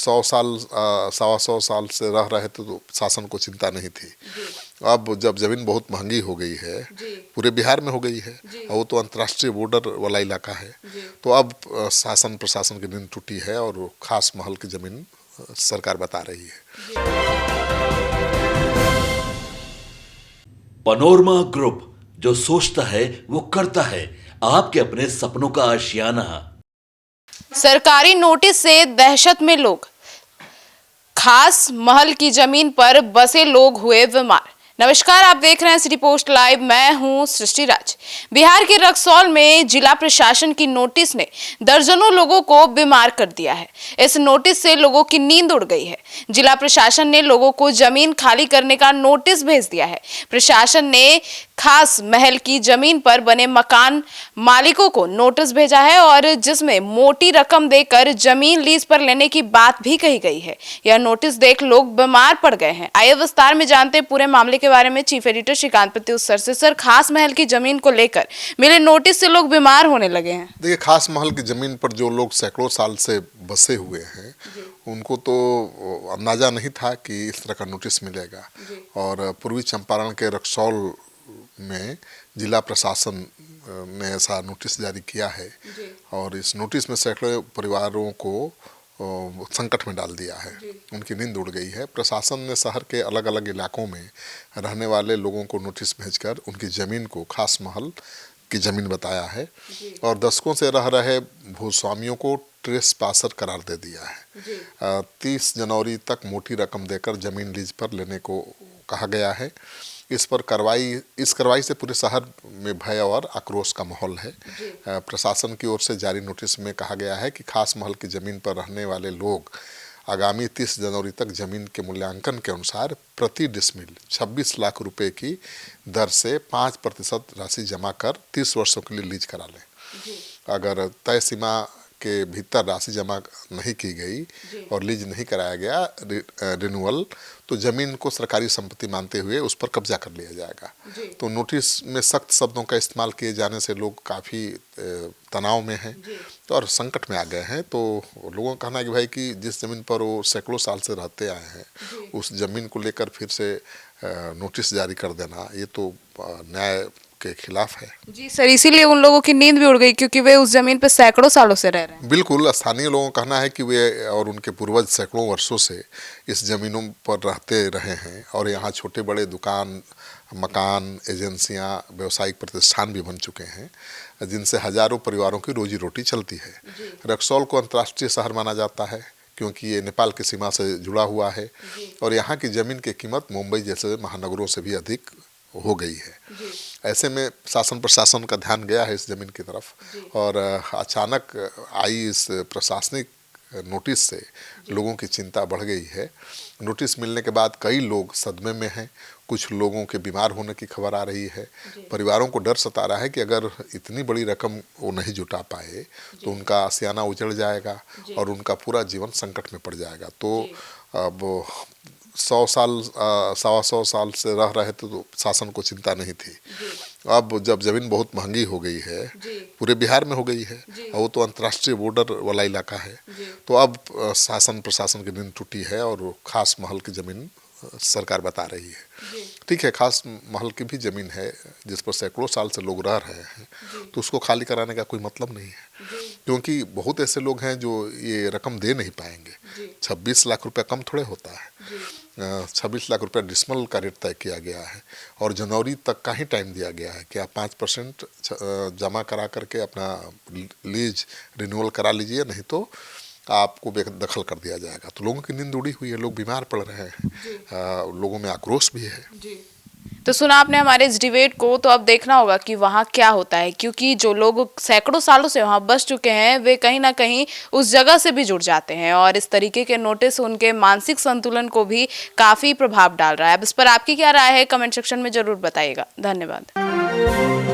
100 साल 125 साल से रह रहे थे तो शासन को चिंता नहीं थी। अब जब जमीन बहुत महंगी हो गई है, पूरे बिहार में हो गई है, और वो तो अंतर्राष्ट्रीय बॉर्डर वाला इलाका है, तो अब शासन प्रशासन की नींद टूटी है और खास महल की जमीन सरकार बता रही है। पनोरमा ग्रुप, जो सोचता है वो करता है। आपके अपने सपनों का आशियाना। सरकारी नोटिस से दहशत में लोग, खास महल की जमीन पर बसे लोग हुए बीमार। नमस्कार, आप देख रहे हैं सिटी पोस्ट लाइव। मैं हूं सृष्टि राज। बिहार के रक्सौल में जिला प्रशासन की नोटिस ने दर्जनों लोगों को बीमार कर दिया है। इस नोटिस से लोगों की नींद उड़ गई है। जिला प्रशासन ने लोगों को जमीन खाली करने का नोटिस भेज दिया है। प्रशासन ने खास महल की जमीन पर बने मकान मालिकों को नोटिस भेजा है और जिसमें मोटी रकम देकर जमीन लीज पर लेने की बात भी कही गई है। यह नोटिस देख लोग बीमार पड़ गए हैं। आइए विस्तार में जानते हैं पूरे मामले के बारे में। Chief editor Shrikant Pratyush sir से। सर, खास महल की जमीन को लेकर मिले नोटिस से लोग बीमार होने लगे हैं। देखिए, खास महल की जमीन पर जो लोग सैकड़ों साल से बसे हुए हैं, उनको तो अंदाजा नहीं था कि इस तरह का नोटिस मिलेगा। और पूर्वी चंपारण के रक्सौल में जिला प्रशासन ने ऐसा नोटिस जारी किया है और इस नोटिस में सैकड़ों परिवारों को संकट में डाल दिया है। उनकी नींद उड़ गई है। प्रशासन ने शहर के अलग अलग इलाकों में रहने वाले लोगों को नोटिस भेजकर उनकी ज़मीन को खास महल की ज़मीन बताया है और दशकों से रह रहे भूस्वामियों को ट्रेस पासर करार दे दिया है। 30 जनवरी तक मोटी रकम देकर ज़मीन लीज पर लेने को कहा गया है। इस कार्रवाई से पूरे शहर में भय और आक्रोश का माहौल है। प्रशासन की ओर से जारी नोटिस में कहा गया है कि खास महल की ज़मीन पर रहने वाले लोग आगामी 30 जनवरी तक जमीन के मूल्यांकन के अनुसार प्रति डिसमिल 26 लाख रुपए की दर से 5% राशि जमा कर 30 वर्षों के लिए लीज करा लें। अगर तय सीमा के भीतर राशि जमा नहीं की गई और लीज नहीं कराया गया रिन्यूअल, तो जमीन को सरकारी संपत्ति मानते हुए उस पर कब्जा कर लिया जाएगा। तो नोटिस में सख्त शब्दों का इस्तेमाल किए जाने से लोग काफ़ी तनाव में हैं और संकट में आ गए हैं। तो लोगों का कहना है कि भाई कि जिस जमीन पर वो सैकड़ों साल से रहते आए हैं, उस जमीन को लेकर फिर से नोटिस जारी कर देना, ये तो न्याय के खिलाफ है। जी सर, इसीलिए उन लोगों की नींद भी उड़ गई क्योंकि वे उस जमीन पर सैकड़ों सालों से रह रहे हैं। बिल्कुल, स्थानीय लोगों का कहना है कि वे और उनके पूर्वज सैकड़ों वर्षों से इस जमीनों पर रहते रहे हैं और यहाँ छोटे बड़े दुकान, मकान, एजेंसियाँ, व्यावसायिक प्रतिष्ठान भी बन चुके हैं जिनसे हजारों परिवारों की रोजी रोटी चलती है। रक्सौल को अंतर्राष्ट्रीय शहर माना जाता है क्योंकि ये नेपाल की सीमा से जुड़ा हुआ है और यहाँ की ज़मीन की कीमत मुंबई जैसे महानगरों से भी अधिक हो गई है। ऐसे में शासन प्रशासन का ध्यान गया है इस जमीन की तरफ और अचानक आई इस प्रशासनिक नोटिस से लोगों की चिंता बढ़ गई है। नोटिस मिलने के बाद कई लोग सदमे में हैं। कुछ लोगों के बीमार होने की खबर आ रही है। परिवारों को डर सता रहा है कि अगर इतनी बड़ी रकम वो नहीं जुटा पाए तो उनका आशियाना उजड़ जाएगा और उनका पूरा जीवन संकट में पड़ जाएगा। तो अब 100 साल से रह रहे थे तो शासन को चिंता नहीं थी। अब जब जमीन बहुत महंगी हो गई है, पूरे बिहार में हो गई है, और वो तो अंतर्राष्ट्रीय बॉर्डर वाला इलाका है, तो अब शासन प्रशासन की नींद टूटी है और खास महल की जमीन सरकार बता रही है। ठीक है, खास महल की भी जमीन है जिस पर सैकड़ों साल से लोग रह रहे हैं, तो उसको खाली कराने का कोई मतलब नहीं है क्योंकि बहुत ऐसे लोग हैं जो ये रकम दे नहीं पाएंगे। 26 लाख रुपए कम थोड़े होता है। 26 लाख रुपए डिसमल का रेट तय किया गया है और जनवरी तक का ही टाइम दिया गया है कि आप 5% जमा करा करके अपना लीज रिन्यूअल करा लीजिए, नहीं तो आपको बेदखल कर दिया जाएगा। तो लोगों की नींद उड़ी हुई है, लोग बीमार पड़ रहे हैं, लोगों में आक्रोश भी है। तो सुना आपने हमारे इस डिबेट को, तो अब देखना होगा कि वहाँ क्या होता है क्योंकि जो लोग सैकड़ों सालों से वहाँ बस चुके हैं वे कहीं ना कहीं उस जगह से भी जुड़ जाते हैं और इस तरीके के नोटिस उनके मानसिक संतुलन को भी काफ़ी प्रभाव डाल रहा है। अब इस पर आपकी क्या राय है, कमेंट सेक्शन में ज़रूर बताइएगा। धन्यवाद।